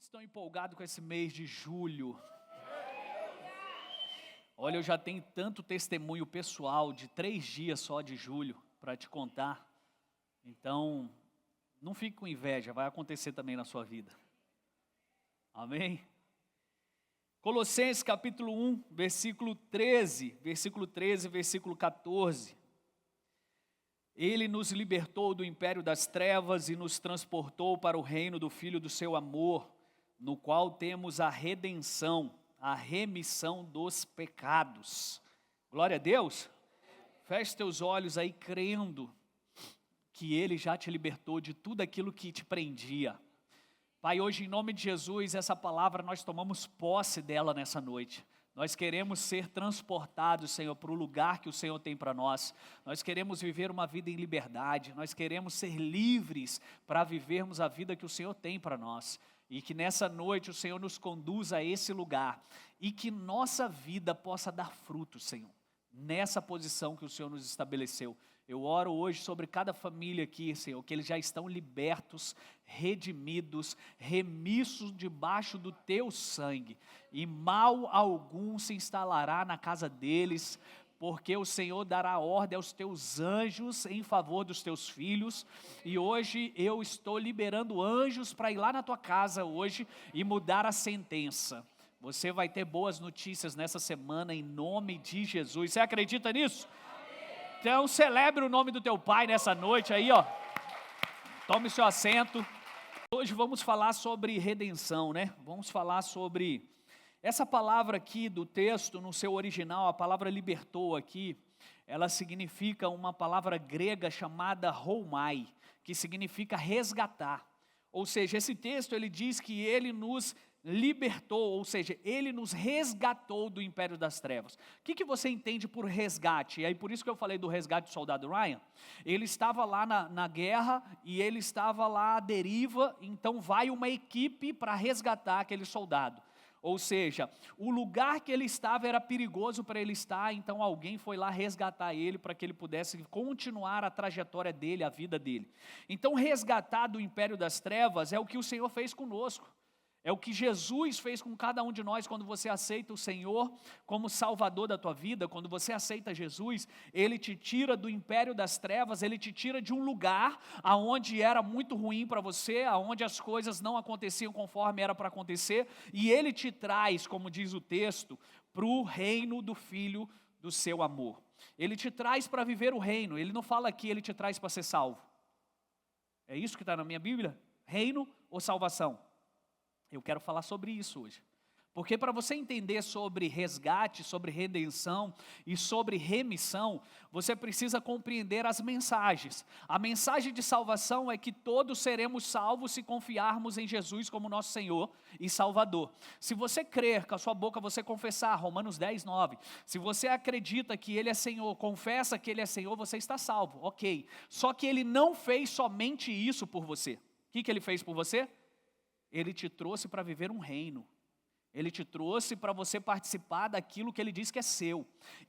Quantos estão empolgados com esse mês de julho? Olha, eu já tenho tanto testemunho pessoal de 3 dias só de julho para te contar. Então, não fique com inveja, vai acontecer também na sua vida. Amém? Colossenses capítulo 1, versículo 13, versículo 14. Ele nos libertou do império das trevas e nos transportou para o reino do Filho do seu amor, no qual temos a redenção, a remissão dos pecados. Glória a Deus. Feche teus olhos aí crendo que Ele já te libertou de tudo aquilo que te prendia. Pai, hoje em nome de Jesus, essa palavra nós tomamos posse dela nessa noite. Nós queremos ser transportados, Senhor, para o lugar que o Senhor tem para nós. Nós queremos viver uma vida em liberdade. Nós queremos ser livres para vivermos a vida que o Senhor tem para nós. E que nessa noite o Senhor nos conduza a esse lugar. E que nossa vida possa dar frutos, Senhor. Nessa posição que o Senhor nos estabeleceu. Eu oro hoje sobre cada família aqui, Senhor, que eles já estão libertos, redimidos, remissos debaixo do Teu sangue. E mal algum se instalará na casa deles, porque o Senhor dará ordem aos Teus anjos em favor dos Teus filhos. E hoje eu estou liberando anjos para ir lá na Tua casa hoje e mudar a sentença. Você vai ter boas notícias nessa semana em nome de Jesus. Você acredita nisso? Então celebre o nome do teu Pai nessa noite aí, ó. Tome seu assento. Hoje vamos falar sobre redenção, né? Vamos falar sobre essa palavra aqui do texto, no seu original, a palavra libertou aqui, ela significa uma palavra grega chamada houmai, que significa resgatar. Ou seja, esse texto ele diz que ele nos libertou, ou seja, ele nos resgatou do império das trevas. O que você entende por resgate? E aí por isso que eu falei do resgate do soldado Ryan. Ele estava lá na guerra e ele estava lá à deriva, então vai uma equipe para resgatar aquele soldado. Ou seja, o lugar que ele estava era perigoso para ele estar, então alguém foi lá resgatar ele para que ele pudesse continuar a trajetória dele, a vida dele. Então resgatar do império das trevas é o que o Senhor fez conosco. É o que Jesus fez com cada um de nós quando você aceita o Senhor como Salvador da tua vida. Quando você aceita Jesus, Ele te tira do império das trevas, Ele te tira de um lugar onde era muito ruim para você, onde as coisas não aconteciam conforme era para acontecer, e Ele te traz, como diz o texto, para o reino do Filho do seu amor. Ele te traz para viver o reino, Ele não fala aqui, Ele te traz para ser salvo. É isso que está na minha Bíblia? Reino ou salvação? Eu quero falar sobre isso hoje, porque para você entender sobre resgate, sobre redenção e sobre remissão, você precisa compreender as mensagens. A mensagem de salvação é que todos seremos salvos se confiarmos em Jesus como nosso Senhor e Salvador. Se você crer, com a sua boca você confessar, Romanos 10, 9, se você acredita que Ele é Senhor, confessa que Ele é Senhor, você está salvo, ok. Só que Ele não fez somente isso por você. O que Ele fez por você? Ele te trouxe para viver um reino. Ele te trouxe para você participar daquilo que Ele diz que é seu.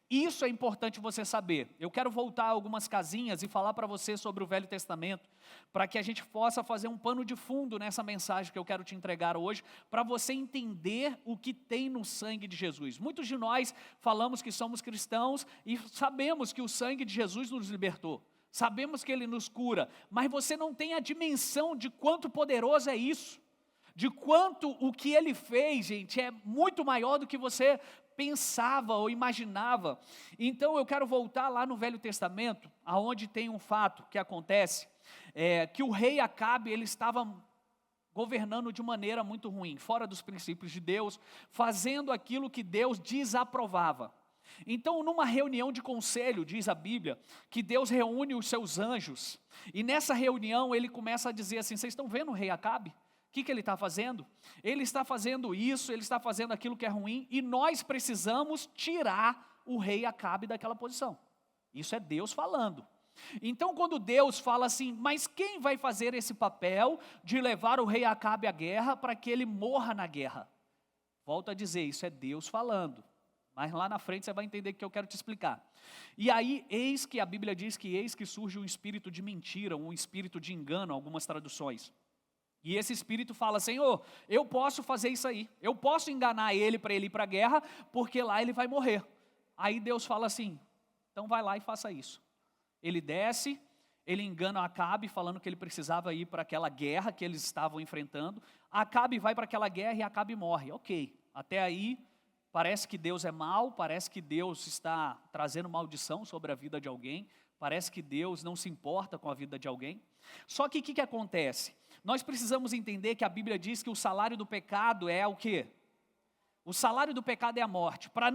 Isso é importante você saber. Eu quero voltar algumas casinhas e falar para você sobre o Velho Testamento, para que a gente possa fazer um pano de fundo nessa mensagem que eu quero te entregar hoje, para você entender o que tem no sangue de Jesus. Muitos de nós falamos que somos cristãos e sabemos que o sangue de Jesus nos libertou. Sabemos que Ele nos cura, mas você não tem a dimensão de quanto poderoso é isso. De quanto o que Ele fez, gente, é muito maior do que você pensava ou imaginava. Então eu quero voltar lá no Velho Testamento, aonde tem um fato que acontece, que o rei Acabe, ele estava governando de maneira muito ruim, fora dos princípios de Deus, fazendo aquilo que Deus desaprovava. Então numa reunião de conselho, diz a Bíblia, que Deus reúne os seus anjos, e nessa reunião ele começa a dizer assim, vocês estão vendo o rei Acabe? O que ele está fazendo? Ele está fazendo isso, ele está fazendo aquilo que é ruim, e nós precisamos tirar o rei Acabe daquela posição. Isso é Deus falando. Então quando Deus fala assim, mas quem vai fazer esse papel de levar o rei Acabe à guerra para que ele morra na guerra? Volto a dizer, isso é Deus falando. Mas lá na frente você vai entender o que eu quero te explicar. E aí, eis que a Bíblia diz que eis que surge um espírito de mentira, um espírito de engano, algumas traduções. E esse espírito fala, Senhor, eu posso fazer isso aí, eu posso enganar ele para ele ir para a guerra, porque lá ele vai morrer. Aí Deus fala assim, então vai lá e faça isso. Ele desce, ele engana Acabe, falando que ele precisava ir para aquela guerra que eles estavam enfrentando. Acabe vai para aquela guerra e Acabe morre. Ok, até aí parece que Deus é mau, parece que Deus está trazendo maldição sobre a vida de alguém, parece que Deus não se importa com a vida de alguém. Só que o que acontece? Nós precisamos entender que a Bíblia diz que o salário do pecado é o quê? O salário do pecado é a morte. Para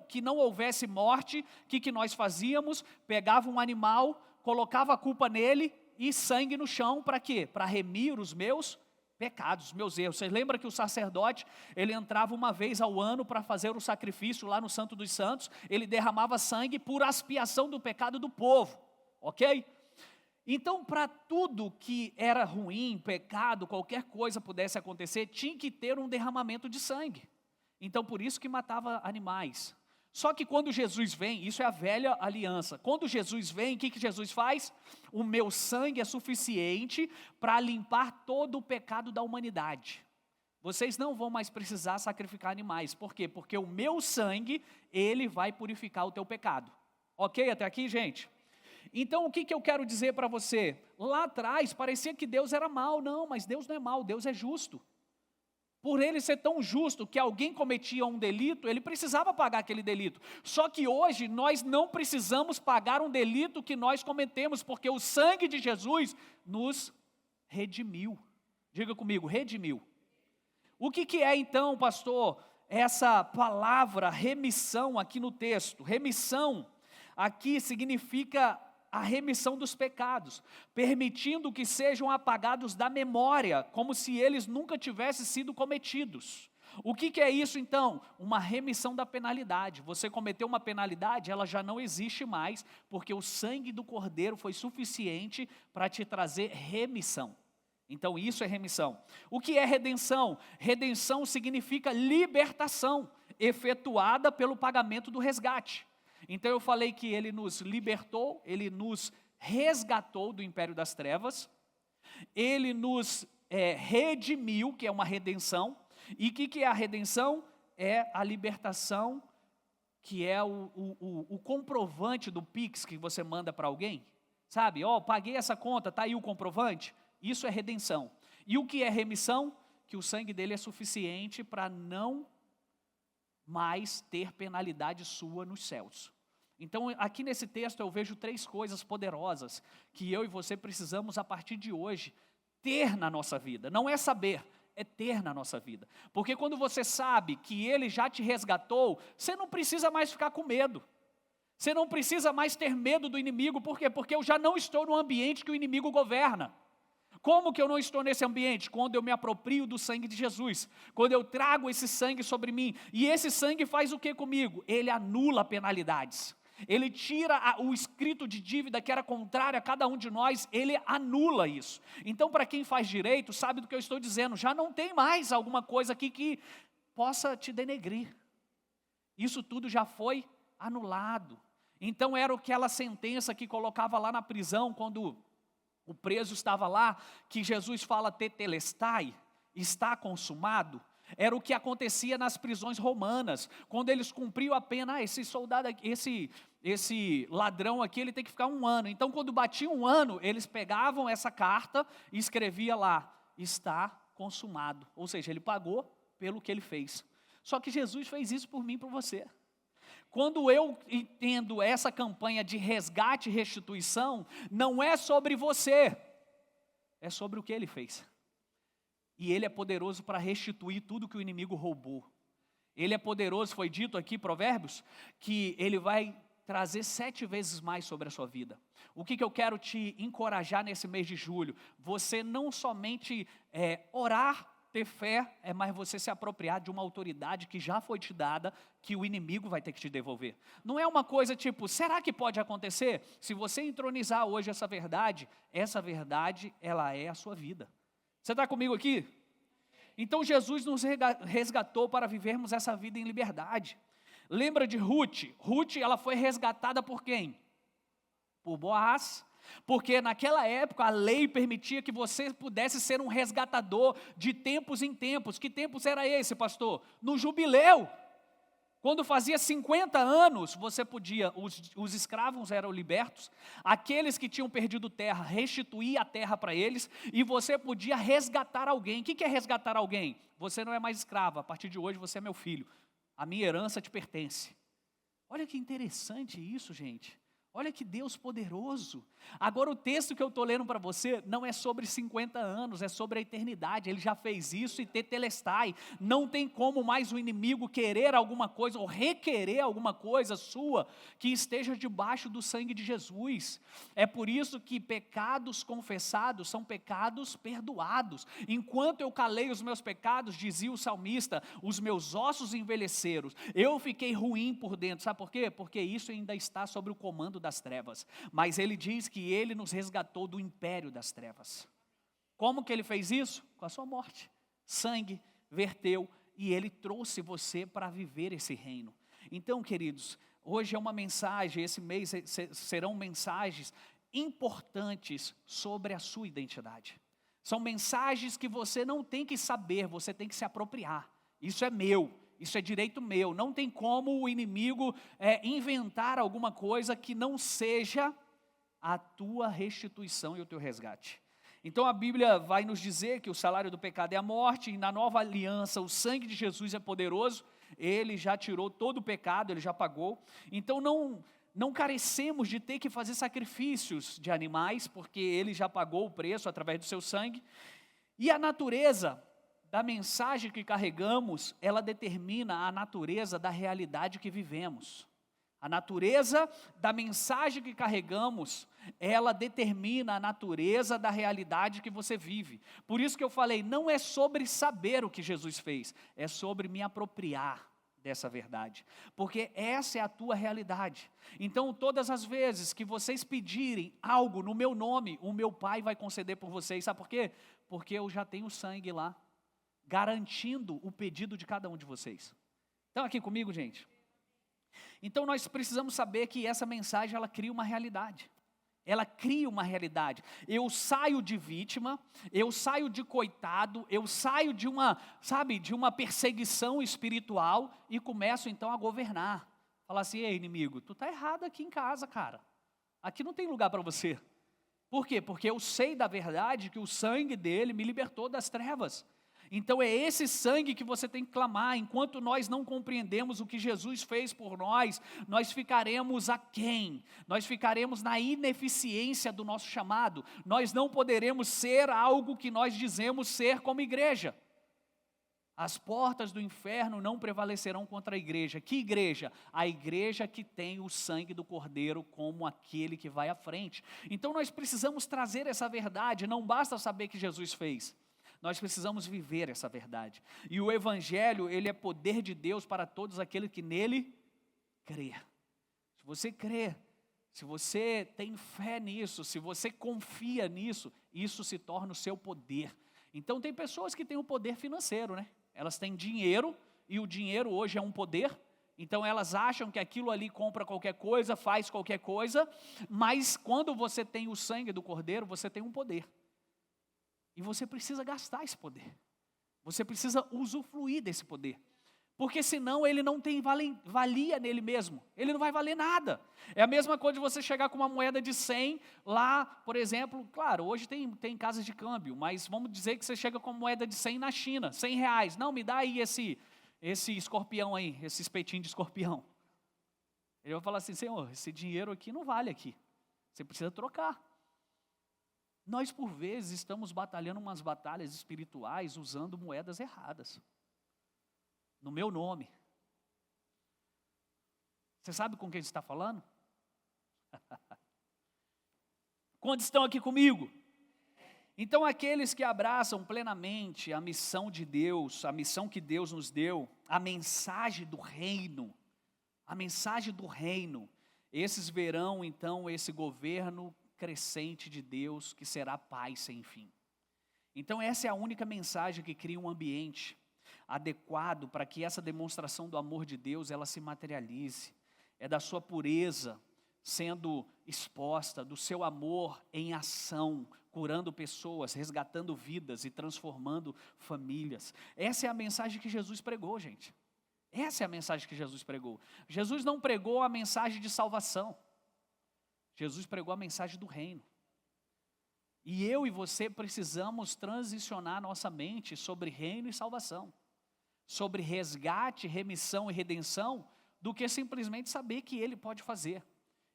que não houvesse morte, o que nós fazíamos? Pegava um animal, colocava a culpa nele e sangue no chão, para quê? Para remir os meus pecados, os meus erros. Vocês lembram que o sacerdote, ele entrava uma vez ao ano para fazer o sacrifício lá no Santo dos Santos, ele derramava sangue por expiação do pecado do povo, ok? Então, para tudo que era ruim, pecado, qualquer coisa pudesse acontecer, tinha que ter um derramamento de sangue. Então, por isso que matava animais. Só que quando Jesus vem, isso é a velha aliança. Quando Jesus vem, o que Jesus faz? O meu sangue é suficiente para limpar todo o pecado da humanidade. Vocês não vão mais precisar sacrificar animais. Por quê? Porque o meu sangue, ele vai purificar o teu pecado. Ok até aqui, gente? Então, o que eu quero dizer para você? Lá atrás, parecia que Deus era mau. Não, mas Deus não é mau, Deus é justo. Por ele ser tão justo que alguém cometia um delito, ele precisava pagar aquele delito. Só que hoje, nós não precisamos pagar um delito que nós cometemos, porque o sangue de Jesus nos redimiu. Diga comigo, redimiu. O que é então, pastor, essa palavra remissão aqui no texto? Remissão aqui significa a remissão dos pecados, permitindo que sejam apagados da memória, como se eles nunca tivessem sido cometidos. O que é isso então? Uma remissão da penalidade. Você cometeu uma penalidade, ela já não existe mais, porque o sangue do Cordeiro foi suficiente para te trazer remissão. Então isso é remissão. O que é redenção? Redenção significa libertação, efetuada pelo pagamento do resgate. Então eu falei que ele nos libertou, ele nos resgatou do império das trevas, ele nos redimiu, que é uma redenção. E o que é a redenção? É a libertação, que é o comprovante do Pix que você manda para alguém. Sabe, paguei essa conta, está aí o comprovante. Isso é redenção. E o que é remissão? Que o sangue dele é suficiente para não mais ter penalidade sua nos céus. Então, aqui nesse texto eu vejo 3 coisas poderosas que eu e você precisamos, a partir de hoje, ter na nossa vida. Não é saber, é ter na nossa vida. Porque quando você sabe que Ele já te resgatou, você não precisa mais ficar com medo. Você não precisa mais ter medo do inimigo. Por quê? Porque eu já não estou no ambiente que o inimigo governa. Como que eu não estou nesse ambiente? Quando eu me aproprio do sangue de Jesus, quando eu trago esse sangue sobre mim, e esse sangue faz o que comigo? Ele anula penalidades, ele tira o escrito de dívida que era contrário a cada um de nós, ele anula isso. Então, para quem faz direito, sabe do que eu estou dizendo, já não tem mais alguma coisa aqui que possa te denegrir, isso tudo já foi anulado. Então era aquela sentença que colocava lá na prisão, quando o preso estava lá, que Jesus fala tetelestai, está consumado. Era o que acontecia nas prisões romanas, quando eles cumpriam a pena, esse soldado, esse ladrão aqui, ele tem que ficar 1 ano. Então quando batia 1 ano, eles pegavam essa carta e escrevia lá, está consumado. Ou seja, ele pagou pelo que ele fez. Só que Jesus fez isso por mim e por você. Quando eu entendo essa campanha de resgate e restituição, não é sobre você, é sobre o que Ele fez. E Ele é poderoso para restituir tudo que o inimigo roubou. Ele é poderoso, foi dito aqui, Provérbios, que Ele vai trazer 7 vezes mais sobre a sua vida. O que eu quero te encorajar nesse mês de julho? Você não somente orar, ter fé, mas você se apropriar de uma autoridade que já foi te dada, que o inimigo vai ter que te devolver. Não é uma coisa tipo, será que pode acontecer? Se você entronizar hoje essa verdade, ela é a sua vida. Você está comigo aqui? Então Jesus nos resgatou para vivermos essa vida em liberdade. Lembra de Ruth? Ruth, ela foi resgatada por quem? Por Boaz. Porque naquela época a lei permitia que você pudesse ser um resgatador de tempos em tempos. Que tempos era esse, pastor? No jubileu. Quando fazia 50 anos, você podia, os escravos eram libertos, aqueles que tinham perdido terra, restituir a terra para eles, e você podia resgatar alguém. O que é resgatar alguém? Você não é mais escravo, a partir de hoje você é meu filho, a minha herança te pertence. Olha que interessante isso, gente. Olha que Deus poderoso. Agora o texto que eu estou lendo para você não é sobre 50 anos, é sobre a eternidade. Ele já fez isso e tetelestai. Não tem como mais o inimigo querer alguma coisa ou requerer alguma coisa sua que esteja debaixo do sangue de Jesus. É por isso que pecados confessados são pecados perdoados. Enquanto eu calei os meus pecados, dizia o salmista, os meus ossos envelheceram. Eu fiquei ruim por dentro. Sabe por quê? Porque isso ainda está sobre o comando das trevas, mas ele diz que ele nos resgatou do império das trevas. Como que ele fez isso? Com a sua morte, sangue verteu e ele trouxe você para viver esse reino. Então, queridos, hoje é uma mensagem, esse mês serão mensagens importantes sobre a sua identidade. São mensagens que você não tem que saber, você tem que se apropriar. Isso é meu. Isso é direito meu, não tem como o inimigo inventar alguma coisa que não seja a tua restituição e o teu resgate. Então a Bíblia vai nos dizer que o salário do pecado é a morte, e na nova aliança o sangue de Jesus é poderoso, ele já tirou todo o pecado, ele já pagou. Então não carecemos de ter que fazer sacrifícios de animais, porque ele já pagou o preço através do seu sangue. E a natureza da mensagem que carregamos, ela determina a natureza da realidade que vivemos. A natureza da mensagem que carregamos, ela determina a natureza da realidade que você vive. Por isso que eu falei, não é sobre saber o que Jesus fez, é sobre me apropriar dessa verdade, porque essa é a tua realidade. Então todas as vezes que vocês pedirem algo no meu nome, o meu Pai vai conceder por vocês. Sabe por quê? Porque eu já tenho sangue lá, garantindo o pedido de cada um de vocês. Estão aqui comigo, gente? Então nós precisamos saber que essa mensagem, ela cria uma realidade. Ela cria uma realidade. Eu saio de vítima, eu saio de coitado, eu saio de uma perseguição espiritual e começo então a governar. Falar assim, ei inimigo, tu está errado aqui em casa, cara. Aqui não tem lugar para você. Por quê? Porque eu sei da verdade que o sangue dele me libertou das trevas. Então é esse sangue que você tem que clamar. Enquanto nós não compreendemos o que Jesus fez por nós, nós ficaremos aquém, nós ficaremos na ineficiência do nosso chamado, nós não poderemos ser algo que nós dizemos ser como igreja. As portas do inferno não prevalecerão contra a igreja. Que igreja? A igreja que tem o sangue do Cordeiro como aquele que vai à frente. Então nós precisamos trazer essa verdade, não basta saber que Jesus fez. Nós precisamos viver essa verdade. E o Evangelho, ele é poder de Deus para todos aqueles que nele crê. Se você crê, se você tem fé nisso, se você confia nisso, isso se torna o seu poder. Então tem pessoas que têm o poder financeiro, né? Elas têm dinheiro, e o dinheiro hoje é um poder. Então elas acham que aquilo ali compra qualquer coisa, faz qualquer coisa. Mas quando você tem o sangue do Cordeiro, você tem um poder. E você precisa gastar esse poder. Você precisa usufruir desse poder. Porque senão ele não tem valia nele mesmo. Ele não vai valer nada. É a mesma coisa de você chegar com uma moeda de 100 lá, por exemplo. Claro, hoje tem casas de câmbio, mas vamos dizer que você chega com uma moeda de 100 na China, R$100. Não, me dá aí esse escorpião aí, esse espetinho de escorpião. Ele vai falar assim, Senhor, esse dinheiro aqui não vale aqui. Você precisa trocar. Nós, por vezes, estamos batalhando umas batalhas espirituais usando moedas erradas. No meu nome. Você sabe com quem você está falando? Quantos estão aqui comigo? Então, aqueles que abraçam plenamente a missão de Deus, a missão que Deus nos deu, a mensagem do reino, esses verão, então, esse governo crescente de Deus, que será paz sem fim. Então essa é a única mensagem que cria um ambiente adequado para que essa demonstração do amor de Deus, ela se materialize. É da sua pureza, sendo exposta, do seu amor em ação, curando pessoas, resgatando vidas e transformando famílias. Essa é a mensagem que Jesus pregou, gente. Essa é a mensagem que Jesus pregou. Jesus não pregou a mensagem de salvação. Jesus pregou a mensagem do reino. E eu e você precisamos transicionar nossa mente sobre reino e salvação, sobre resgate, remissão e redenção, do que simplesmente saber que Ele pode fazer,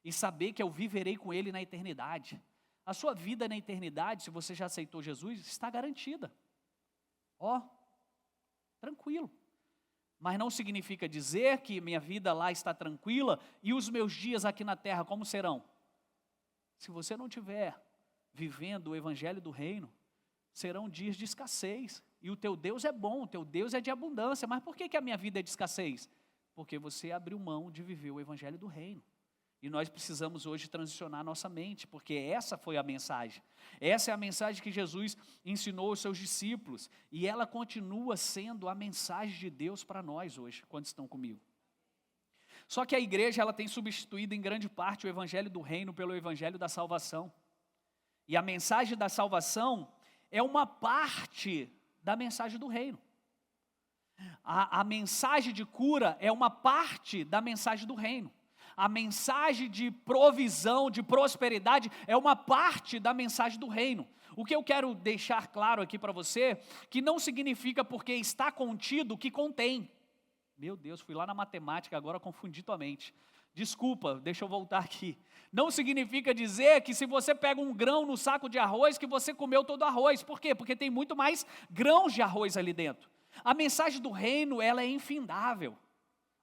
e saber que eu viverei com Ele na eternidade. A sua vida na eternidade, se você já aceitou Jesus, está garantida. Tranquilo. Mas não significa dizer que minha vida lá está tranquila, e os meus dias aqui na terra como serão? Se você não tiver vivendo o evangelho do reino, serão dias de escassez, e o teu Deus é bom, o teu Deus é de abundância. Mas por que a minha vida é de escassez? Porque você abriu mão de viver o evangelho do reino. E nós precisamos hoje transicionar nossa mente, porque essa foi a mensagem. Essa é a mensagem que Jesus ensinou aos seus discípulos, e ela continua sendo a mensagem de Deus para nós hoje, quando estão comigo. Só que a igreja, ela tem substituído em grande parte o evangelho do reino pelo evangelho da salvação. E a mensagem da salvação é uma parte da mensagem do reino. A mensagem de cura é uma parte da mensagem do reino. A mensagem de provisão, de prosperidade, é uma parte da mensagem do reino. O que eu quero deixar claro aqui para você, que não significa porque está contido que contém. Meu Deus, fui lá na matemática, agora confundi tua mente. Desculpa, deixa eu voltar aqui. Não significa dizer que se você pega um grão no saco de arroz, que você comeu todo o arroz. Por quê? Porque tem muito mais grãos de arroz ali dentro. A mensagem do reino, ela é infindável.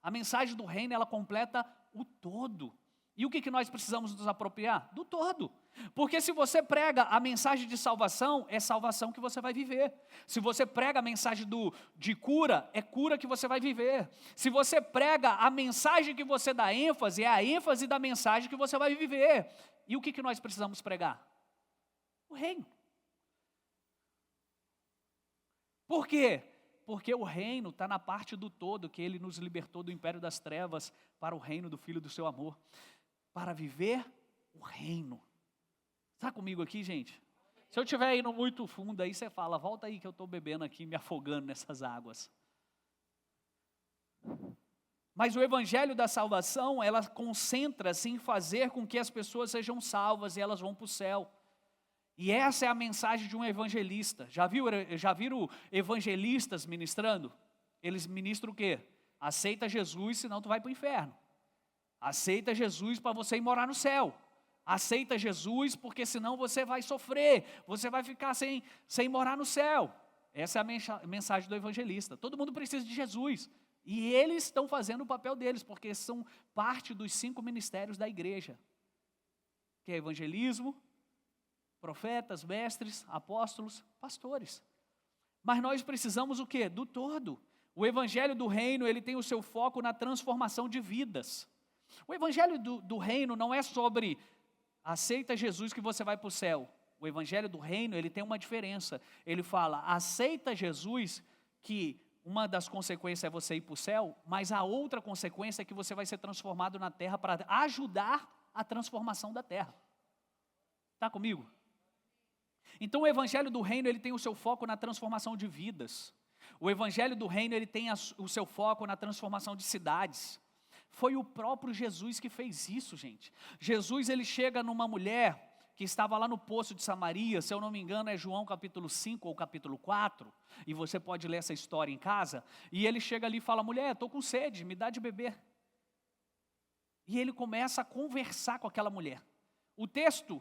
A mensagem do reino, ela completa o todo. E o que nós precisamos nos apropriar? Do todo. Porque se você prega a mensagem de salvação, é salvação que você vai viver. Se você prega a mensagem de cura, é cura que você vai viver. Se você prega a mensagem que você dá ênfase, é a ênfase da mensagem que você vai viver. E o que nós precisamos pregar? O reino. Por quê? Porque o reino está na parte do todo, que Ele nos libertou do império das trevas para o reino do Filho do seu amor. Para viver o reino. Está comigo aqui, gente? Se eu estiver indo muito fundo, aí você fala, volta aí que eu estou bebendo aqui, me afogando nessas águas. Mas o evangelho da salvação, ela concentra-se em fazer com que as pessoas sejam salvas e elas vão para o céu. E essa é a mensagem de um evangelista. Já viram evangelistas ministrando? Eles ministram o quê? Aceita Jesus, senão tu vai para o inferno. Aceita Jesus para você ir morar no céu. Aceita Jesus porque senão você vai sofrer. Você vai ficar sem morar no céu. Essa é a mensagem do evangelista. Todo mundo precisa de Jesus. E eles estão fazendo o papel deles, porque são parte dos 5 ministérios da igreja. Que é evangelismo, profetas, mestres, apóstolos, pastores. Mas nós precisamos o quê? Do todo. O evangelho do reino, ele tem o seu foco na transformação de vidas. O evangelho do reino não é sobre aceita Jesus que você vai para o céu. O evangelho do reino, ele tem uma diferença. Ele fala, aceita Jesus que uma das consequências é você ir para o céu, mas a outra consequência é que você vai ser transformado na terra para ajudar a transformação da terra. Está comigo? Então o evangelho do reino, ele tem o seu foco na transformação de vidas. O evangelho do reino, ele tem o seu foco na transformação de cidades. Foi o próprio Jesus que fez isso, gente. Jesus, ele chega numa mulher que estava lá no poço de Samaria, se eu não me engano é João capítulo 5 ou capítulo 4, e você pode ler essa história em casa, e ele chega ali e fala, mulher, estou com sede, me dá de beber. E ele começa a conversar com aquela mulher. O texto,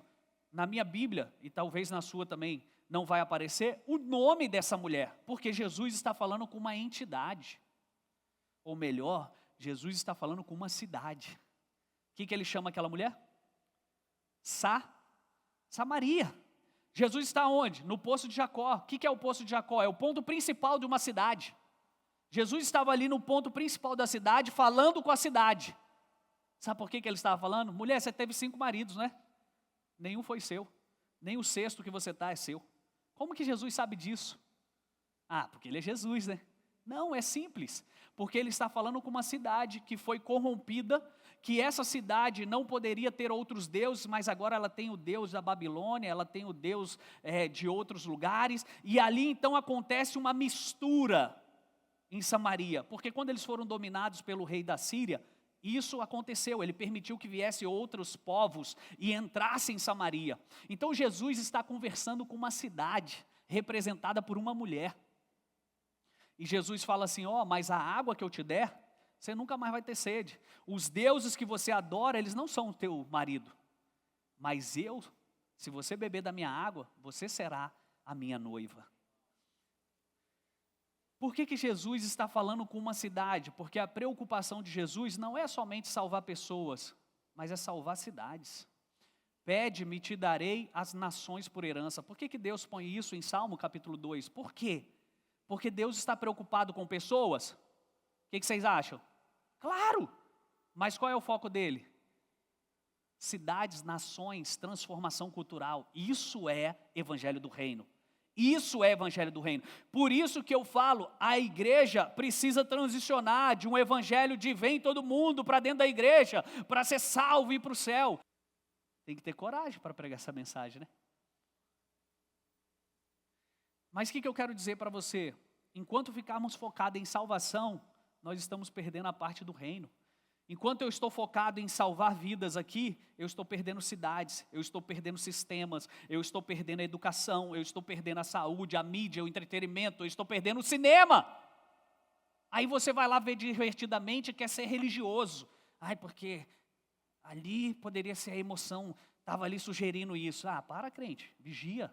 na minha Bíblia, e talvez na sua também, não vai aparecer o nome dessa mulher, porque Jesus está falando com uma entidade, ou melhor, Jesus está falando com uma cidade. O que ele chama aquela mulher? Samaria. Jesus está onde? No poço de Jacó. O que é o poço de Jacó? É o ponto principal de uma cidade. Jesus estava ali no ponto principal da cidade, falando com a cidade. Sabe por que ele estava falando? Mulher, você teve 5 maridos, né? Nenhum foi seu. Nem o 6º que você está é seu. Como que Jesus sabe disso? Ah, porque ele é Jesus, né? Não, é simples, porque ele está falando com uma cidade que foi corrompida, que essa cidade não poderia ter outros deuses, mas agora ela tem o Deus da Babilônia, ela tem o Deus de outros lugares, e ali então acontece uma mistura em Samaria, porque quando eles foram dominados pelo rei da Síria, isso aconteceu, ele permitiu que viessem outros povos e entrassem em Samaria. Então Jesus está conversando com uma cidade representada por uma mulher. E Jesus fala assim, mas a água que eu te der, você nunca mais vai ter sede. Os deuses que você adora, eles não são o teu marido. Mas eu, se você beber da minha água, você será a minha noiva. Por que Jesus está falando com uma cidade? Porque a preocupação de Jesus não é somente salvar pessoas, mas é salvar cidades. Pede-me e te darei as nações por herança. Por que Deus põe isso em Salmo capítulo 2? Por quê? Porque Deus está preocupado com pessoas? O que vocês acham? Claro! Mas qual é o foco dele? Cidades, nações, transformação cultural. Isso é evangelho do reino. Isso é evangelho do reino. Por isso que eu falo, a igreja precisa transicionar de um evangelho de vem todo mundo para dentro da igreja, para ser salvo e ir para o céu. Tem que ter coragem para pregar essa mensagem, né? Mas o que eu quero dizer para você? Enquanto ficarmos focados em salvação, nós estamos perdendo a parte do reino. Enquanto eu estou focado em salvar vidas aqui, eu estou perdendo cidades, eu estou perdendo sistemas, eu estou perdendo a educação, eu estou perdendo a saúde, a mídia, o entretenimento, eu estou perdendo o cinema. Aí você vai lá ver divertidamente e quer ser religioso. Porque ali poderia ser a emoção, estava ali sugerindo isso. Para crente, vigia.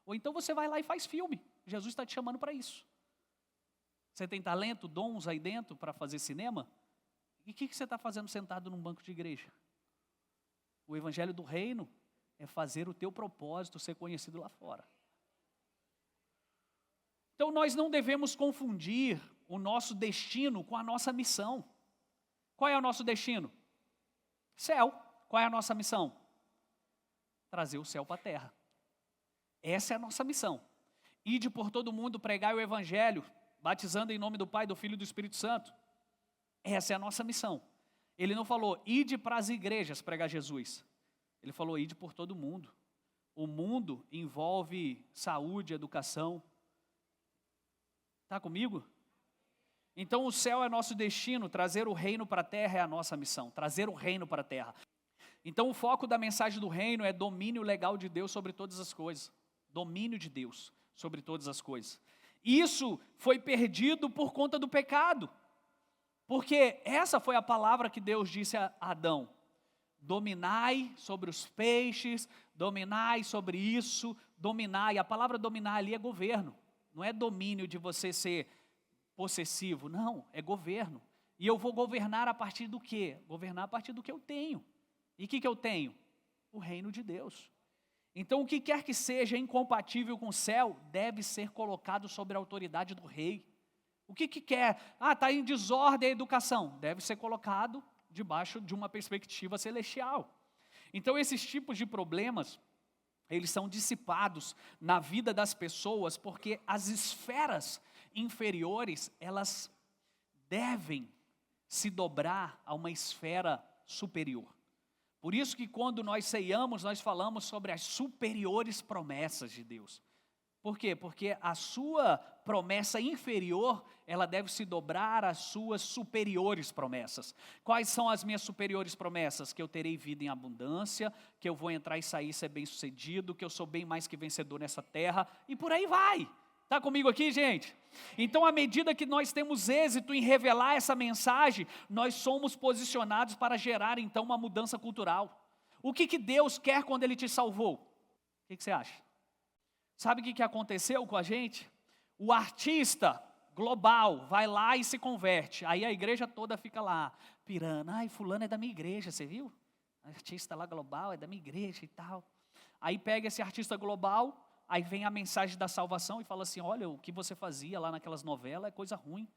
Ou então você vai lá e faz filme, Jesus está te chamando para isso. Você tem talento, dons aí dentro para fazer cinema? E o que você está fazendo sentado num banco de igreja? O evangelho do reino é fazer o teu propósito ser conhecido lá fora. Então nós não devemos confundir o nosso destino com a nossa missão. Qual é o nosso destino? Céu. Qual é a nossa missão? Trazer o céu para a terra. Essa é a nossa missão. Ide por todo mundo pregar o evangelho, batizando em nome do Pai, do Filho e do Espírito Santo. Essa é a nossa missão. Ele não falou, ide para as igrejas pregar Jesus. Ele falou, ide por todo mundo. O mundo envolve saúde, educação. Está comigo? Então o céu é nosso destino, trazer o reino para a terra é a nossa missão. Trazer o reino para a terra. Então o foco da mensagem do reino é domínio legal de Deus sobre todas as coisas. Domínio de Deus sobre todas as coisas. Isso foi perdido por conta do pecado. Porque essa foi a palavra que Deus disse a Adão. Dominai sobre os peixes, dominai sobre isso, dominai. A palavra dominar ali é governo. Não é domínio de você ser possessivo, não, é governo. E eu vou governar a partir do quê? Governar a partir do que eu tenho. E o que eu tenho? O reino de Deus. Então o que quer que seja incompatível com o céu, deve ser colocado sob a autoridade do rei. O que quer? Está em desordem a educação. Deve ser colocado debaixo de uma perspectiva celestial. Então esses tipos de problemas, eles são dissipados na vida das pessoas, porque as esferas inferiores, elas devem se dobrar a uma esfera superior. Por isso que quando nós ceiamos, nós falamos sobre as superiores promessas de Deus. Por quê? Porque a sua promessa inferior, ela deve se dobrar às suas superiores promessas. Quais são as minhas superiores promessas? Que eu terei vida em abundância, que eu vou entrar e sair e ser bem sucedido, que eu sou bem mais que vencedor nessa terra, e por aí vai. Está comigo aqui, gente? Então, à medida que nós temos êxito em revelar essa mensagem, nós somos posicionados para gerar, então, uma mudança cultural. O que Deus quer quando Ele te salvou? O que você acha? Sabe o que aconteceu com a gente? O artista global vai lá e se converte. Aí a igreja toda fica lá, pirando. Fulano é da minha igreja, você viu? O artista lá global é da minha igreja e tal. Aí pega esse artista global, aí vem a mensagem da salvação e fala assim, olha, o que você fazia lá naquelas novelas é coisa ruim.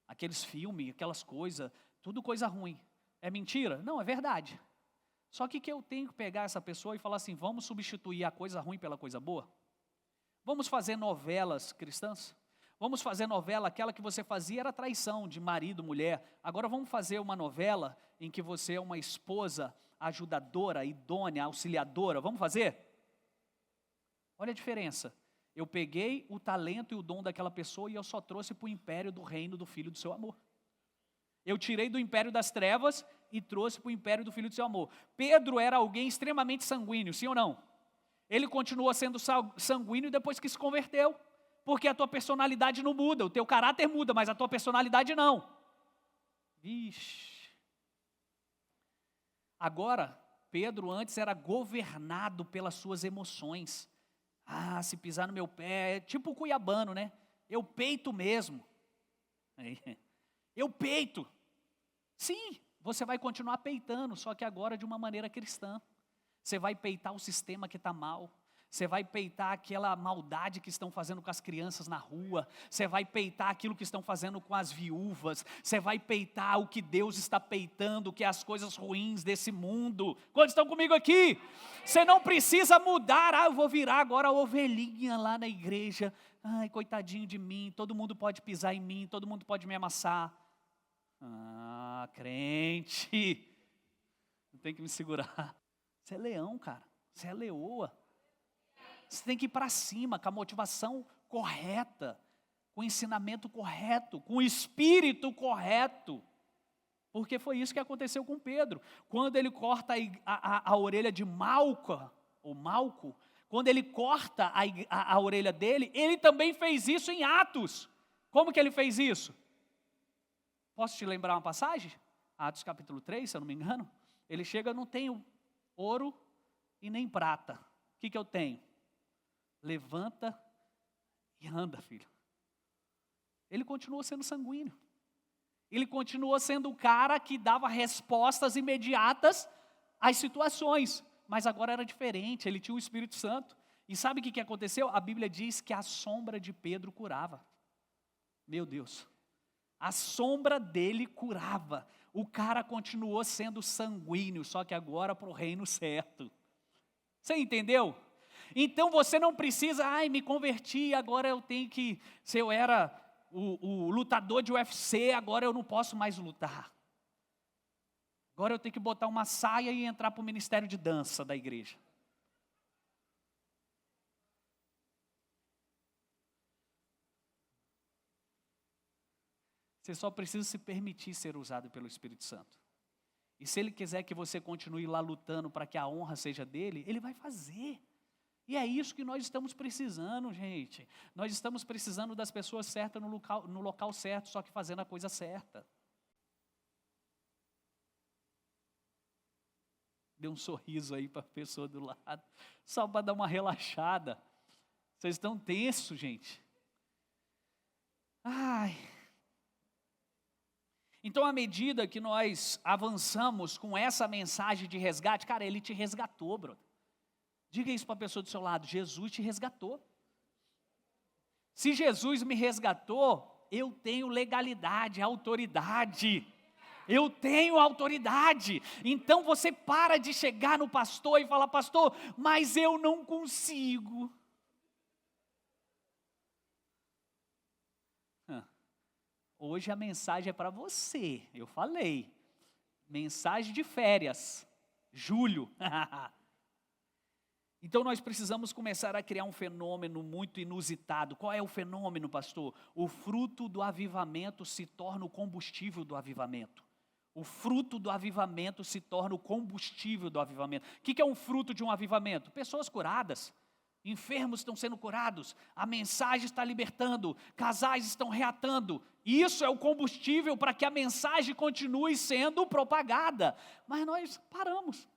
Aqueles filmes, aquelas coisas, tudo coisa ruim. É mentira? Não, é verdade. Só que eu tenho que pegar essa pessoa e falar assim, vamos substituir a coisa ruim pela coisa boa? Vamos fazer novelas cristãs? Vamos fazer novela, aquela que você fazia era traição de marido, mulher. Agora vamos fazer uma novela em que você é uma esposa ajudadora, idônea, auxiliadora. Vamos fazer? Olha a diferença. Eu peguei o talento e o dom daquela pessoa e eu só trouxe para o império do reino do Filho do seu amor. Eu tirei do império das trevas e trouxe para o império do Filho do seu amor. Pedro era alguém extremamente sanguíneo, sim ou não? Ele continuou sendo sanguíneo depois que se converteu. Porque a tua personalidade não muda, o teu caráter muda, mas a tua personalidade não. Vixe. Agora, Pedro antes era governado pelas suas emoções. Ah, se pisar no meu pé, é tipo o cuiabano, né? Eu peito mesmo. Eu peito. Sim, você vai continuar peitando, só que agora de uma maneira cristã. Você vai peitar o sistema que está mal. Você vai peitar aquela maldade que estão fazendo com as crianças na rua. Você vai peitar aquilo que estão fazendo com as viúvas. Você vai peitar o que Deus está peitando, que é as coisas ruins desse mundo. Quantos estão comigo aqui? Você não precisa mudar. Ah, eu vou virar agora a ovelhinha lá na igreja. Ai, coitadinho de mim. Todo mundo pode pisar em mim. Todo mundo pode me amassar. Ah, crente. Não tem que me segurar. Você é leão, cara. Você é leoa. Você tem que ir para cima com a motivação correta, com o ensinamento correto, com o espírito correto. Porque foi isso que aconteceu com Pedro. Quando ele corta a orelha de Malco, quando ele corta a orelha dele, ele também fez isso em Atos. Como que ele fez isso? Posso te lembrar uma passagem? Atos capítulo 3, se eu não me engano. Ele chega, não tenho ouro e nem prata. O que eu tenho? Levanta e anda, filho. Ele continuou sendo sanguíneo. Ele continuou sendo o cara que dava respostas imediatas às situações. Mas agora era diferente, ele tinha o Espírito Santo. E sabe o que aconteceu? A Bíblia diz que a sombra de Pedro curava. Meu Deus. A sombra dele curava. O cara continuou sendo sanguíneo, só que agora para o reino certo. Você entendeu? Então você não precisa, me converti, agora eu tenho que, se eu era o lutador de UFC, agora eu não posso mais lutar. Agora eu tenho que botar uma saia e entrar para o ministério de dança da igreja. Você só precisa se permitir ser usado pelo Espírito Santo. E se Ele quiser que você continue lá lutando para que a honra seja dele, Ele vai fazer. E é isso que nós estamos precisando, gente. Nós estamos precisando das pessoas certas no local certo, só que fazendo a coisa certa. Dê um sorriso aí para a pessoa do lado, só para dar uma relaxada. Vocês estão tensos, gente. Então, à medida que nós avançamos com essa mensagem de resgate, cara, Ele te resgatou, brother. Diga isso para a pessoa do seu lado, Jesus te resgatou. Se Jesus me resgatou, eu tenho legalidade, autoridade. Eu tenho autoridade. Então você para de chegar no pastor e falar, pastor, mas eu não consigo. Hoje a mensagem é para você, eu falei. Mensagem de férias, julho. Então nós precisamos começar a criar um fenômeno muito inusitado. Qual é o fenômeno, pastor? O fruto do avivamento se torna o combustível do avivamento. O fruto do avivamento se torna o combustível do avivamento. O que é um fruto de um avivamento? Pessoas curadas, enfermos estão sendo curados, a mensagem está libertando, casais estão reatando. Isso é o combustível para que a mensagem continue sendo propagada. Mas nós paramos,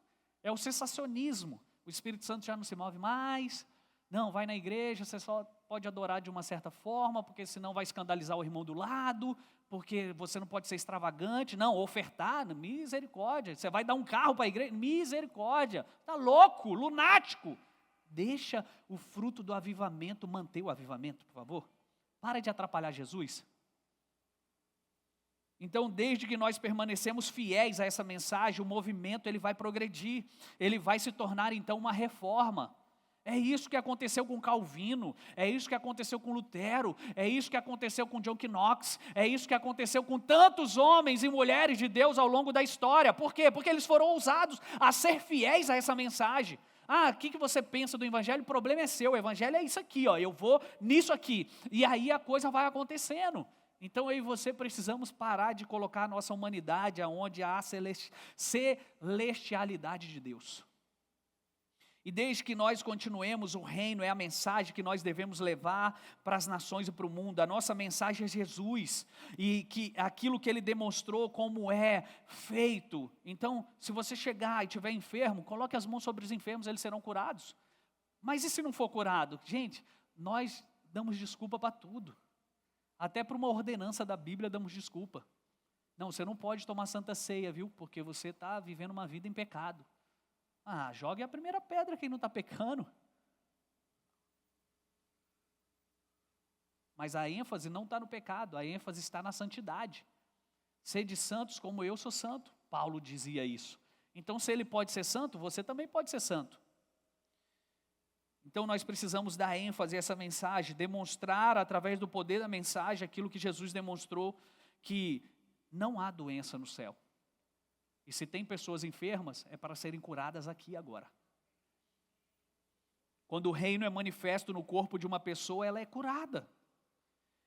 é o cessacionismo. O Espírito Santo já não se move mais. Não, vai na igreja, você só pode adorar de uma certa forma, porque senão vai escandalizar o irmão do lado, porque você não pode ser extravagante. Não, ofertar, misericórdia. Você vai dar um carro para a igreja, misericórdia. Está louco, lunático. Deixa o fruto do avivamento manter o avivamento, por favor. Para de atrapalhar Jesus. Então, desde que nós permanecemos fiéis a essa mensagem, o movimento ele vai progredir, ele vai se tornar então uma reforma. É isso que aconteceu com Calvino, é isso que aconteceu com Lutero, é isso que aconteceu com John Knox, é isso que aconteceu com tantos homens e mulheres de Deus ao longo da história. Por quê? Porque eles foram ousados a ser fiéis a essa mensagem. O que você pensa do Evangelho? O problema é seu, o Evangelho é isso aqui, eu vou nisso aqui. E aí a coisa vai acontecendo. Então eu e você precisamos parar de colocar a nossa humanidade aonde há a celestialidade de Deus. E desde que nós continuemos, o reino é a mensagem que nós devemos levar para as nações e para o mundo. A nossa mensagem é Jesus, e que aquilo que Ele demonstrou como é feito. Então, se você chegar e estiver enfermo, coloque as mãos sobre os enfermos, eles serão curados. Mas e se não for curado? Gente, nós damos desculpa para tudo. Até para uma ordenança da Bíblia damos desculpa. Não, você não pode tomar santa ceia, viu? Porque você está vivendo uma vida em pecado. Jogue a primeira pedra quem não está pecando. Mas a ênfase não está no pecado, a ênfase está na santidade. Sede santos como eu sou santo. Paulo dizia isso. Então, se ele pode ser santo, você também pode ser santo. Então, nós precisamos dar ênfase a essa mensagem, demonstrar através do poder da mensagem aquilo que Jesus demonstrou, que não há doença no céu. E se tem pessoas enfermas, é para serem curadas aqui e agora. Quando o reino é manifesto no corpo de uma pessoa, ela é curada.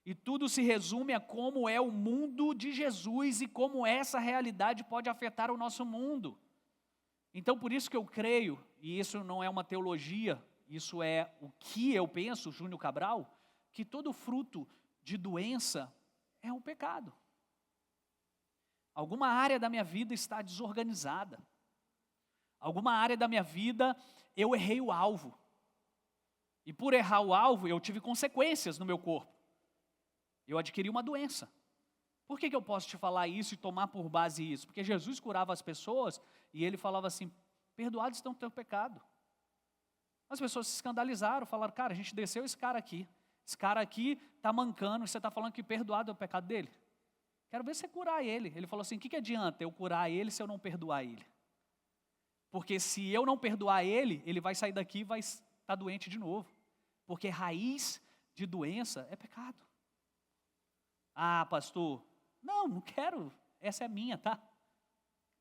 E tudo se resume a como é o mundo de Jesus e como essa realidade pode afetar o nosso mundo. Então, por isso que eu creio, e isso não é uma teologia, isso é o que eu penso, Júnior Cabral, que todo fruto de doença é um pecado. Alguma área da minha vida está desorganizada. Alguma área da minha vida eu errei o alvo. E por errar o alvo, eu tive consequências no meu corpo. Eu adquiri uma doença. Por que eu posso te falar isso e tomar por base isso? Porque Jesus curava as pessoas e ele falava assim: perdoados estão o teu pecado. As pessoas se escandalizaram, falaram: cara, a gente desceu esse cara aqui está mancando, e você está falando que perdoado é o pecado dele? Quero ver você curar ele. Ele falou assim: o que adianta eu curar ele se eu não perdoar ele? Porque se eu não perdoar ele, ele vai sair daqui e vai estar doente de novo. Porque raiz de doença é pecado. Pastor, não quero, essa é minha, tá?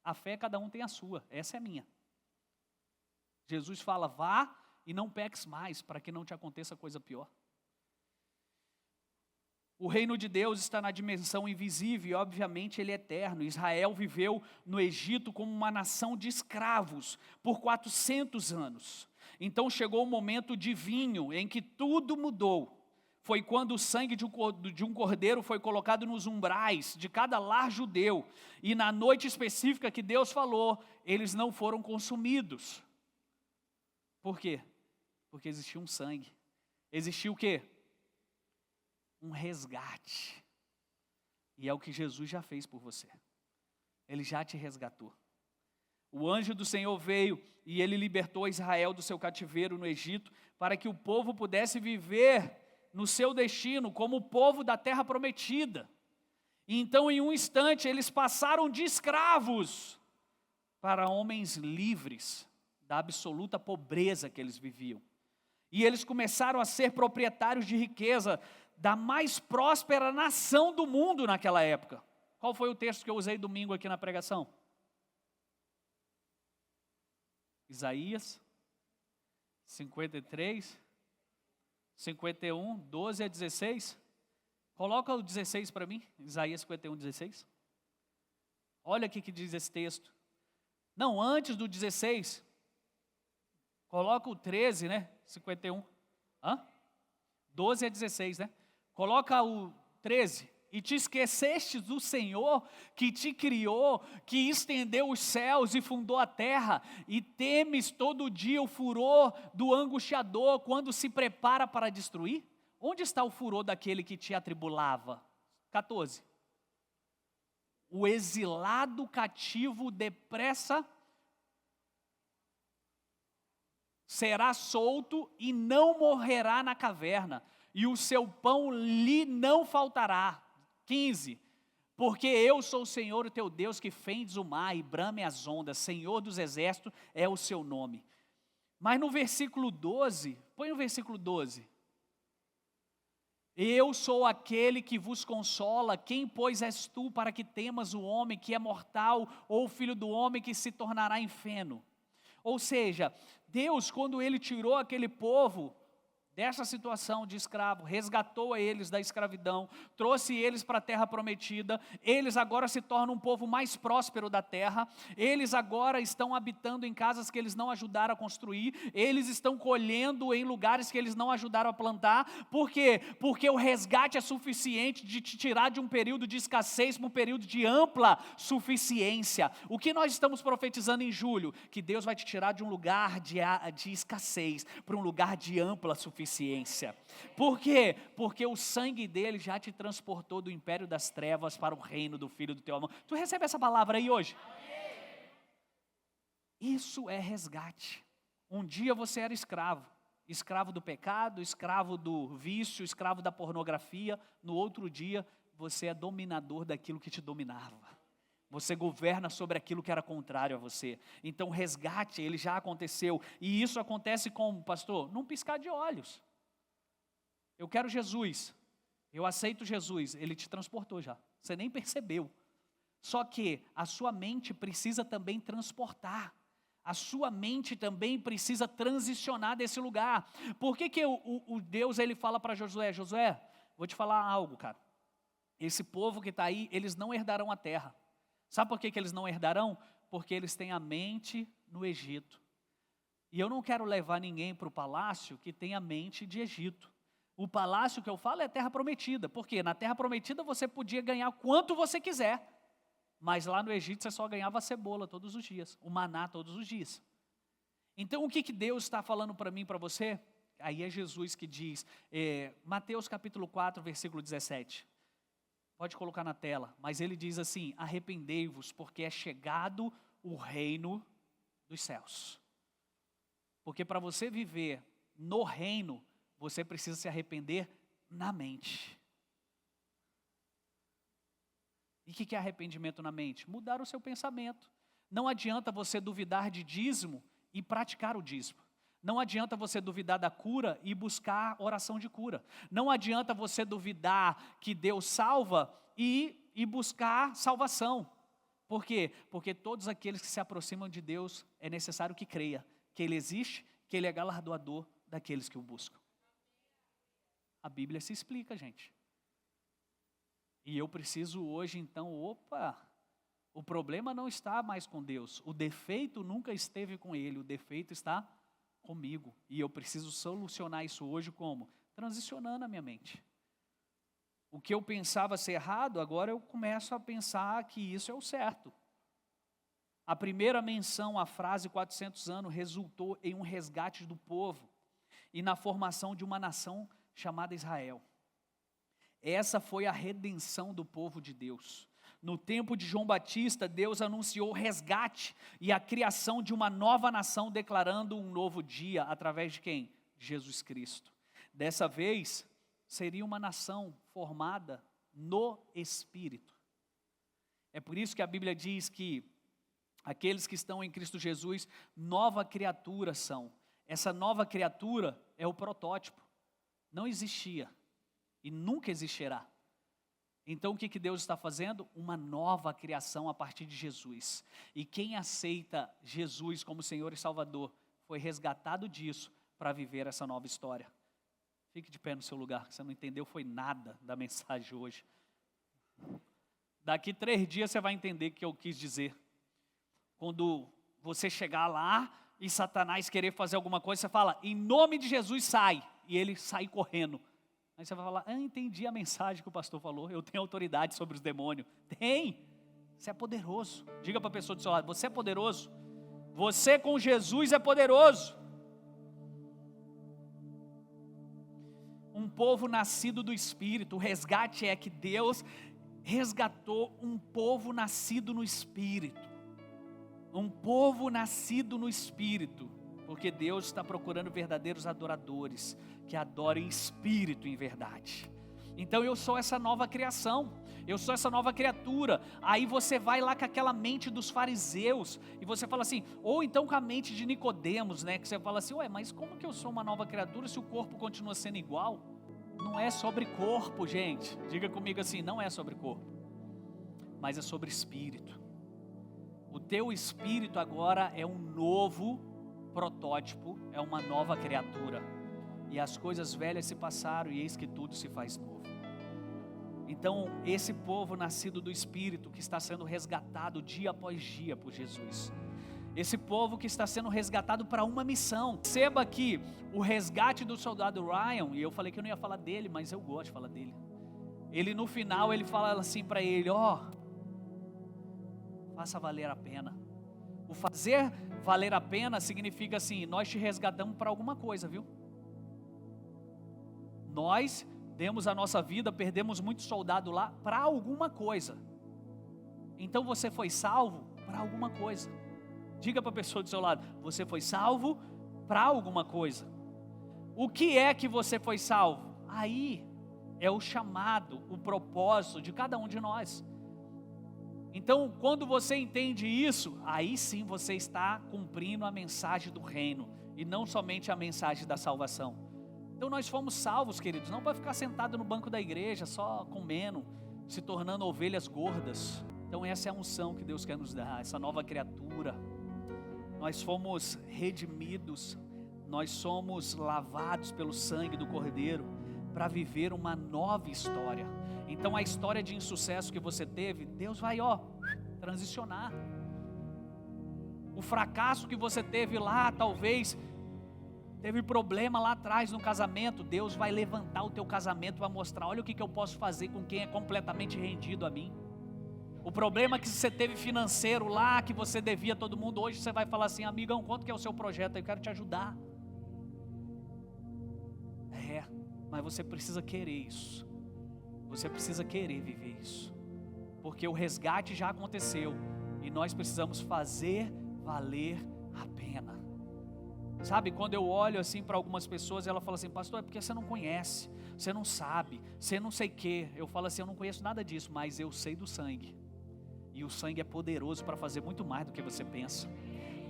A fé cada um tem a sua, essa é minha. Jesus fala: vá e não peques mais, para que não te aconteça coisa pior. O reino de Deus está na dimensão invisível e obviamente ele é eterno. Israel viveu no Egito como uma nação de escravos por 400 anos. Então chegou o momento divino em que tudo mudou. Foi quando o sangue de um cordeiro foi colocado nos umbrais de cada lar judeu. E na noite específica que Deus falou, eles não foram consumidos. Por quê? Porque existia um sangue. Existia o quê? Um resgate. E é o que Jesus já fez por você. Ele já te resgatou. O anjo do Senhor veio e ele libertou Israel do seu cativeiro no Egito, para que o povo pudesse viver no seu destino como o povo da terra prometida. E então, em um instante, eles passaram de escravos para homens livres da absoluta pobreza que eles viviam. E eles começaram a ser proprietários de riqueza da mais próspera nação do mundo naquela época. Qual foi o texto que eu usei domingo aqui na pregação? Isaías 53, 51, 12 a 16. Coloca o 16 para mim, Isaías 51, 16. Olha o que diz esse texto. Não, antes do 16, coloca o 13, né? 51. 12 a 16, né? Coloca o 13. E te esqueceste do Senhor que te criou, que estendeu os céus e fundou a terra, e temes todo dia o furor do angustiador quando se prepara para destruir? Onde está o furor daquele que te atribulava? 14. O exilado cativo depressa será solto e não morrerá na caverna, e o seu pão lhe não faltará. 15. Porque eu sou o Senhor, o teu Deus, que fendes o mar e brame as ondas, Senhor dos exércitos é o seu nome. Mas no versículo 12, põe o versículo 12. Eu sou aquele que vos consola, quem pois és tu para que temas o homem que é mortal, ou o filho do homem que se tornará em feno? Ou seja, Deus, quando Ele tirou aquele povo dessa situação de escravo, resgatou eles da escravidão, trouxe eles para a terra prometida, eles agora se tornam um povo mais próspero da terra, eles agora estão habitando em casas que eles não ajudaram a construir, eles estão colhendo em lugares que eles não ajudaram a plantar. Por quê? Porque o resgate é suficiente de te tirar de um período de escassez para um período de ampla suficiência. O que nós estamos profetizando em julho? Que Deus vai te tirar de um lugar de escassez para um lugar de ampla suficiência. Por quê? Porque o sangue dele já te transportou do império das trevas para o reino do Filho do teu amor. Tu recebe essa palavra aí hoje? Isso é resgate. Um dia você era escravo. Escravo do pecado, escravo do vício, escravo da pornografia. No outro dia você é dominador daquilo que te dominava. Você governa sobre aquilo que era contrário a você. Então o resgate, ele já aconteceu. E isso acontece como, pastor? Num piscar de olhos. Eu quero Jesus. Eu aceito Jesus. Ele te transportou já. Você nem percebeu. Só que a sua mente precisa também transportar. A sua mente também precisa transicionar desse lugar. Por que o Deus, ele fala para Josué? Josué, vou te falar algo, cara. Esse povo que está aí, eles não herdarão a terra. Sabe por que eles não herdarão? Porque eles têm a mente no Egito. E eu não quero levar ninguém para o palácio que tem a mente de Egito. O palácio que eu falo é a terra prometida. Porque na terra prometida você podia ganhar quanto você quiser. Mas lá no Egito você só ganhava a cebola todos os dias. O maná todos os dias. Então o que Deus está falando para mim e para você? Aí é Jesus que diz, Mateus capítulo 4, versículo 17. Pode colocar na tela, mas ele diz assim: arrependei-vos, porque é chegado o reino dos céus. Porque para você viver no reino, você precisa se arrepender na mente. E o que é arrependimento na mente? Mudar o seu pensamento. Não adianta você duvidar de dízimo e praticar o dízimo. Não adianta você duvidar da cura e buscar oração de cura. Não adianta você duvidar que Deus salva e buscar salvação. Por quê? Porque todos aqueles que se aproximam de Deus, é necessário que creia que Ele existe, que Ele é galardoador daqueles que o buscam. A Bíblia se explica, gente. E eu preciso hoje então, o problema não está mais com Deus. O defeito nunca esteve com Ele, o defeito está comigo. E eu preciso solucionar isso hoje como? Transicionando a minha mente. O que eu pensava ser errado, agora eu começo a pensar que isso é o certo. A primeira menção à frase 400 anos resultou em um resgate do povo e na formação de uma nação chamada Israel. Essa foi a redenção do povo de Deus. No tempo de João Batista, Deus anunciou o resgate e a criação de uma nova nação, declarando um novo dia, através de quem? Jesus Cristo. Dessa vez, seria uma nação formada no Espírito. É por isso que a Bíblia diz que aqueles que estão em Cristo Jesus, nova criatura são. Essa nova criatura é o protótipo. Não existia e nunca existirá. Então o que Deus está fazendo? Uma nova criação a partir de Jesus. E quem aceita Jesus como Senhor e Salvador foi resgatado disso para viver essa nova história. Fique de pé no seu lugar, que você não entendeu foi nada da mensagem hoje. Daqui 3 dias você vai entender o que eu quis dizer. Quando você chegar lá e Satanás querer fazer alguma coisa, você fala, em nome de Jesus sai. E ele sai correndo. Aí você vai falar, entendi a mensagem que o pastor falou, eu tenho autoridade sobre os demônios. Tem, você é poderoso. Diga para a pessoa do seu lado, você é poderoso. Você com Jesus é poderoso. Um povo nascido do Espírito, o resgate é que Deus resgatou um povo nascido no Espírito. Um povo nascido no Espírito. Porque Deus está procurando verdadeiros adoradores, que adorem em espírito e em verdade. Então eu sou essa nova criação, eu sou essa nova criatura. Aí você vai lá com aquela mente dos fariseus, e você fala assim, ou então com a mente de Nicodemos, né? Que você fala assim, ué, mas como que eu sou uma nova criatura se o corpo continua sendo igual? Não é sobre corpo, gente. Diga comigo assim, não é sobre corpo, mas é sobre espírito. O teu espírito agora é um novo protótipo, é uma nova criatura. E as coisas velhas se passaram e eis que tudo se faz novo. Então, esse povo nascido do Espírito, que está sendo resgatado dia após dia por Jesus. Esse povo que está sendo resgatado para uma missão. Perceba que o resgate do soldado Ryan, e eu falei que eu não ia falar dele, mas eu gosto de falar dele. Ele no final, ele fala assim para ele, faça valer a pena. O fazer valer a pena significa assim, nós te resgatamos para alguma coisa, viu? Nós demos a nossa vida, perdemos muito soldado lá para alguma coisa. Então você foi salvo para alguma coisa. Diga para a pessoa do seu lado, você foi salvo para alguma coisa. O que é que você foi salvo? Aí é o chamado, o propósito de cada um de nós. Então, quando você entende isso, aí sim você está cumprindo a mensagem do reino e não somente a mensagem da salvação. Então nós fomos salvos, queridos, não para ficar sentado no banco da igreja, só comendo, se tornando ovelhas gordas. Então essa é a unção que Deus quer nos dar, essa nova criatura. Nós fomos redimidos, nós somos lavados pelo sangue do Cordeiro, para viver uma nova história. Então a história de insucesso que você teve, Deus vai transicionar. O fracasso que você teve lá, talvez teve problema lá atrás no casamento, Deus vai levantar o teu casamento, vai mostrar, olha o que eu posso fazer com quem é completamente rendido a mim. O problema que você teve financeiro lá, que você devia a todo mundo, hoje você vai falar assim, amigão, quanto que é o seu projeto? Eu quero te ajudar. Mas você precisa querer isso. Você precisa querer viver isso. Porque o resgate já aconteceu, e nós precisamos fazer valer a pena. Sabe, quando eu olho assim para algumas pessoas, ela fala assim, pastor, é porque você não conhece, você não sabe, você não sei o que. Eu falo assim, eu não conheço nada disso, mas eu sei do sangue. E o sangue é poderoso para fazer muito mais do que você pensa,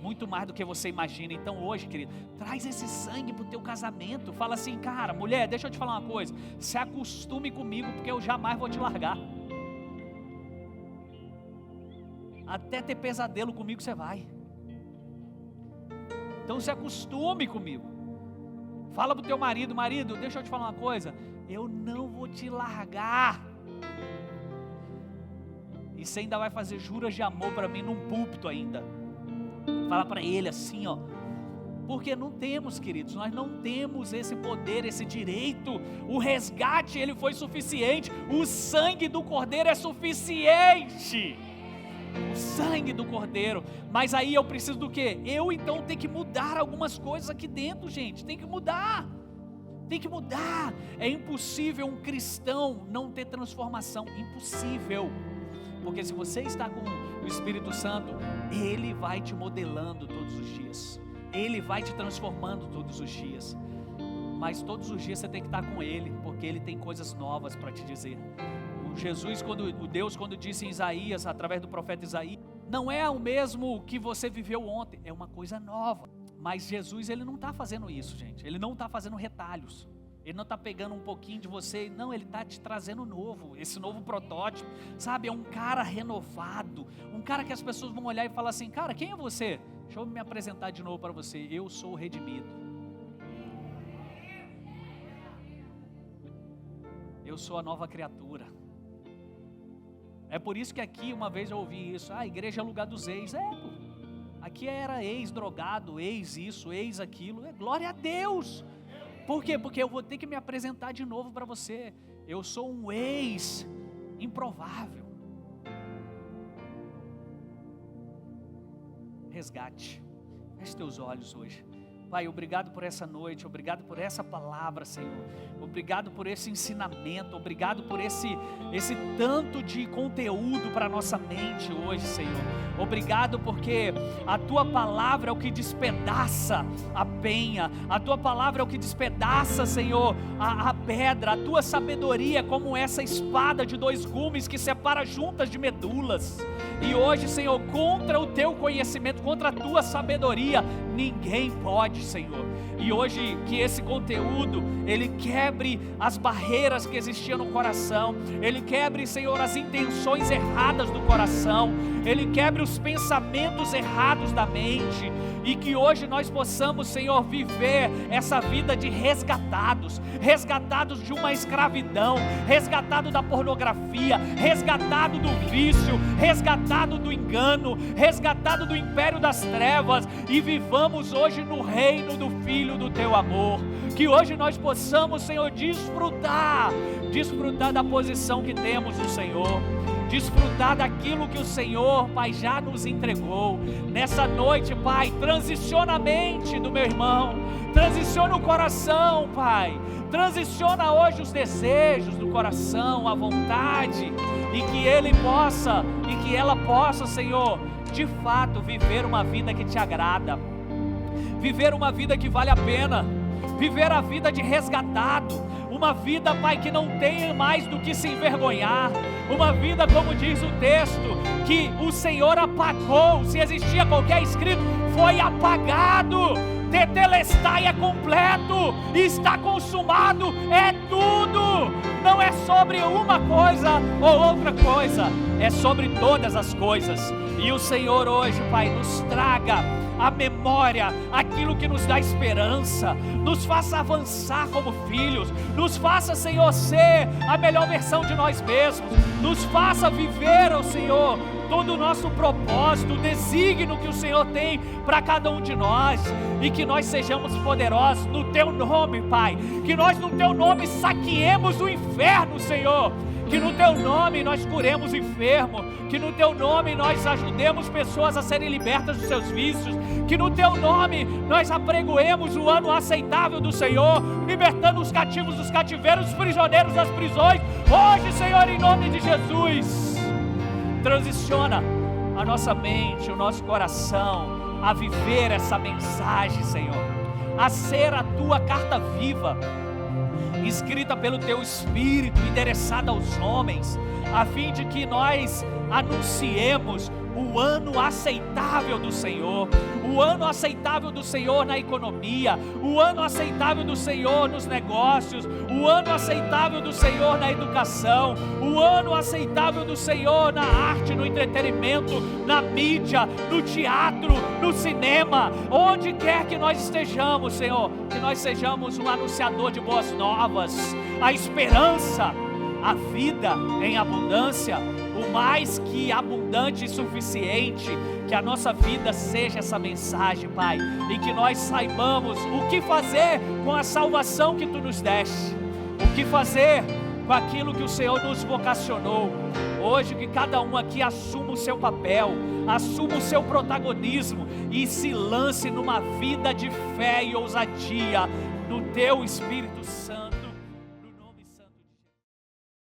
muito mais do que você imagina. Então hoje, querido, traz esse sangue para o teu casamento. Fala assim, cara, mulher, deixa eu te falar uma coisa, se acostume comigo, porque eu jamais vou te largar. Até ter pesadelo comigo você vai. Então se acostume comigo. Fala para o teu marido, deixa eu te falar uma coisa, eu não vou te largar. E você ainda vai fazer juras de amor para mim num púlpito ainda. Fala para ele assim, porque não temos, queridos, nós não temos esse poder, esse direito. O resgate, ele foi suficiente. O sangue do Cordeiro é suficiente. O sangue do Cordeiro. Mas aí eu preciso do quê? Eu então tenho que mudar algumas coisas aqui dentro, gente. Tem que mudar. Tem que mudar. É impossível um cristão não ter transformação. Impossível. Porque se você está com o Espírito Santo, Ele vai te modelando todos os dias. Ele vai te transformando todos os dias. Mas todos os dias você tem que estar com Ele, porque Ele tem coisas novas para te dizer. O Deus quando disse em Isaías, através do profeta Isaías, não é o mesmo que você viveu ontem, é uma coisa nova. Mas Jesus, Ele não está fazendo isso, gente. Ele não está fazendo retalhos. Ele não está pegando um pouquinho de você, não, Ele está te trazendo novo, esse novo protótipo, sabe, é um cara renovado, um cara que as pessoas vão olhar e falar assim, cara, quem é você? Deixa eu me apresentar de novo para você, eu sou o redimido, eu sou a nova criatura. É por isso que aqui uma vez eu ouvi isso, a igreja é lugar dos ex, aqui era ex-drogado, ex isso, ex aquilo, glória a Deus. Por quê? Porque eu vou ter que me apresentar de novo para você. Eu sou um ex improvável. Resgate. Feche teus olhos hoje. Pai, obrigado por essa noite, obrigado por essa palavra, Senhor. Obrigado por esse ensinamento, obrigado por esse tanto de conteúdo para a nossa mente hoje, Senhor. Obrigado porque a Tua palavra é o que despedaça a penha, a Tua palavra é o que despedaça, Senhor, a pedra. A Tua sabedoria é como essa espada de 2 gumes que separa juntas de medulas. E hoje, Senhor, contra o Teu conhecimento, contra a Tua sabedoria, ninguém pode, Senhor. E hoje que esse conteúdo, ele quebre as barreiras que existiam no coração, ele quebre, Senhor, as intenções erradas do coração, ele quebre os pensamentos errados da mente, e que hoje nós possamos, Senhor, viver essa vida de resgatados de uma escravidão, resgatado da pornografia, resgatado do vício, resgatado do engano, resgatado do império das trevas, e vivamos hoje no reino do Filho do Teu amor. Que hoje nós possamos, Senhor, desfrutar da posição que temos no Senhor, desfrutar daquilo que o Senhor, Pai, já nos entregou. Nessa noite, Pai, transiciona a mente do meu irmão, transiciona o coração, Pai, transiciona hoje os desejos do coração, a vontade, e que ele possa, e que ela possa, Senhor, de fato viver uma vida que Te agrada, viver uma vida que vale a pena, viver a vida de resgatado, uma vida, Pai, que não tenha mais do que se envergonhar, uma vida, como diz o texto, que o Senhor apagou. Se existia qualquer escrito, foi apagado. Tetelestai é completo, está consumado, é tudo. Não é sobre uma coisa ou outra coisa, é sobre todas as coisas. E o Senhor hoje, Pai, nos traga a memória, aquilo que nos dá esperança, nos faça avançar como filhos, nos faça, Senhor, ser a melhor versão de nós mesmos, nos faça viver, ó Senhor, todo o nosso propósito, o desígnio que o Senhor tem para cada um de nós, e que nós sejamos poderosos no Teu nome, Pai, que nós no Teu nome saqueemos o inferno, Senhor, que no Teu nome nós curemos o enfermo, que no Teu nome nós ajudemos pessoas a serem libertas dos seus vícios, que no Teu nome nós apregoemos o ano aceitável do Senhor, libertando os cativos dos cativeiros, os prisioneiros das prisões. Hoje, Senhor, em nome de Jesus, transiciona a nossa mente, o nosso coração a viver essa mensagem, Senhor, a ser a Tua carta viva, escrita pelo Teu Espírito, endereçada aos homens, a fim de que nós anunciemos o ano aceitável do Senhor, o ano aceitável do Senhor na economia, o ano aceitável do Senhor nos negócios, o ano aceitável do Senhor na educação, o ano aceitável do Senhor na arte, no entretenimento, na mídia, no teatro, no cinema, onde quer que nós estejamos, Senhor, que nós sejamos um anunciador de boas novas, a esperança, a vida em abundância, o mais que abundante e suficiente. Que a nossa vida seja essa mensagem, Pai, e que nós saibamos o que fazer com a salvação que Tu nos deste, o que fazer com aquilo que o Senhor nos vocacionou. Hoje que cada um aqui assuma o seu papel, assuma o seu protagonismo e se lance numa vida de fé e ousadia no Teu Espírito Santo.